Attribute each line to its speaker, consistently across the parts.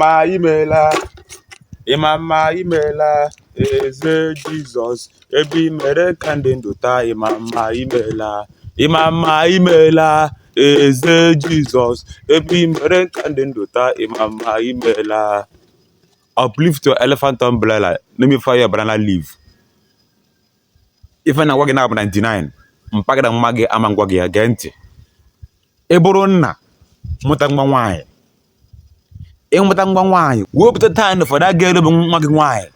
Speaker 1: Imama imela, Imama imela, Eze Jesus, Ebi mere kandi nduta, Imama imela, Imama imela, Eze Jesus, Ebi mere kandi nduta, Imama imela. Uplift your elephant umbrella, let me fire your banana leaf. If I na working up 99, mpaga mage amangwagi agenti. Eburu nna mụta nwa nwaanyị ịmụta nwa nwaanyị wepụta time for that girl bụ nwa gị nwaanyị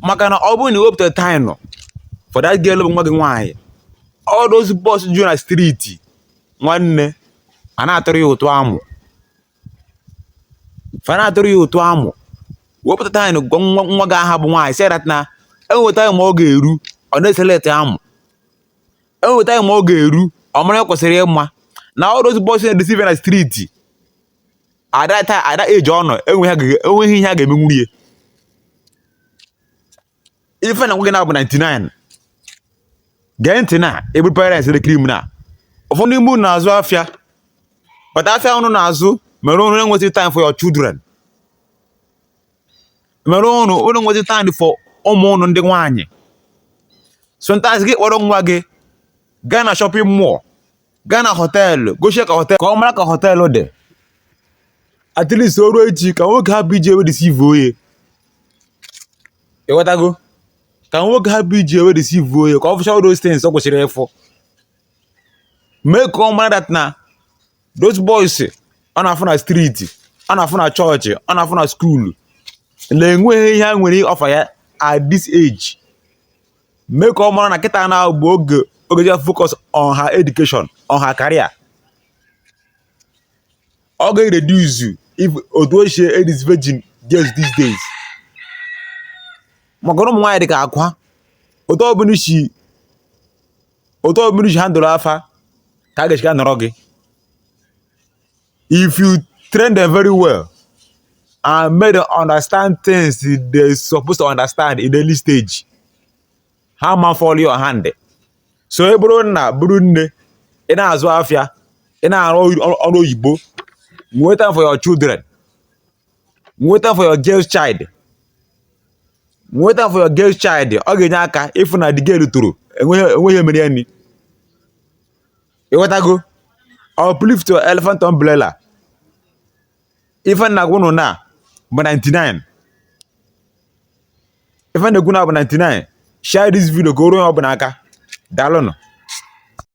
Speaker 1: maka na ọ bụrụ na wepụta time for that girl bụ nwa gị nwaanyị all those boys ju na street nwanne a na-atụrụ ya ụtụ amụ wepụta time gwa nwa gị aha bụ nwaanyị say that na enweta ma ọ ga-eru ọ na-eselect amụ enweta ma ọ ga-eru ọ mara kwesịrị ịma na all those boys in the na street at that age ọnọ enweghị ihe a ga-eme nwunye ife na nwoke na-abụ 99 gee ntị na ebu parents the criminal ụfọdụ ime unu na-azụ afịa but afịa unu na-azụ mere unu enweta time for your children mere unu enweta time for ụmụ unu ndị nwaanyị sometimes gị kpọrọ nwa gị gaa na shopping mall gaa na họteelụ gochie ka họteelụ ka ọ mara ka họteelụ dị at least o ruo echi ka nwoke hapụ iji ewe deceive onye ịghọtago ka nwoke hapụ iji ewe deceive onye ka ọ fụcha all those things ọ kwesịrị ịfụ mee ka ọ mara that na those boys ọ na-afụ na street ọ na-afụ na chọọchị ọ na-afụ na skuulu na-enweghị ihe a nwere ọfa ya at this age mee ka ọ mara na kịta na-abụ oge ji focus on her education on her career ọ ga-reduce if otu o si edis virgin girls these days maka ụmụ nwaanyị dị ka akwa otu ọbụla isi handle afa ka a ga-echika nọrọ gị if you train them very well and make them understand things they supposed to understand in the early stage ha ma fall your hand so e bụrụ nna bụrụ nne ị na-azụ afịa ị na-arụ ọrụ oyibo nwee time for your children nwee time for your girl's child ọ ga-enye aka ịfụ na the girl toro enweghị emere ya nri ịghọtago uplift your elephant umbrella ife na-agwụ nụ na bụ 99 ife na-egwu na bụ 99 share this video ka o ruo onye ọ bụla aka daalụnụ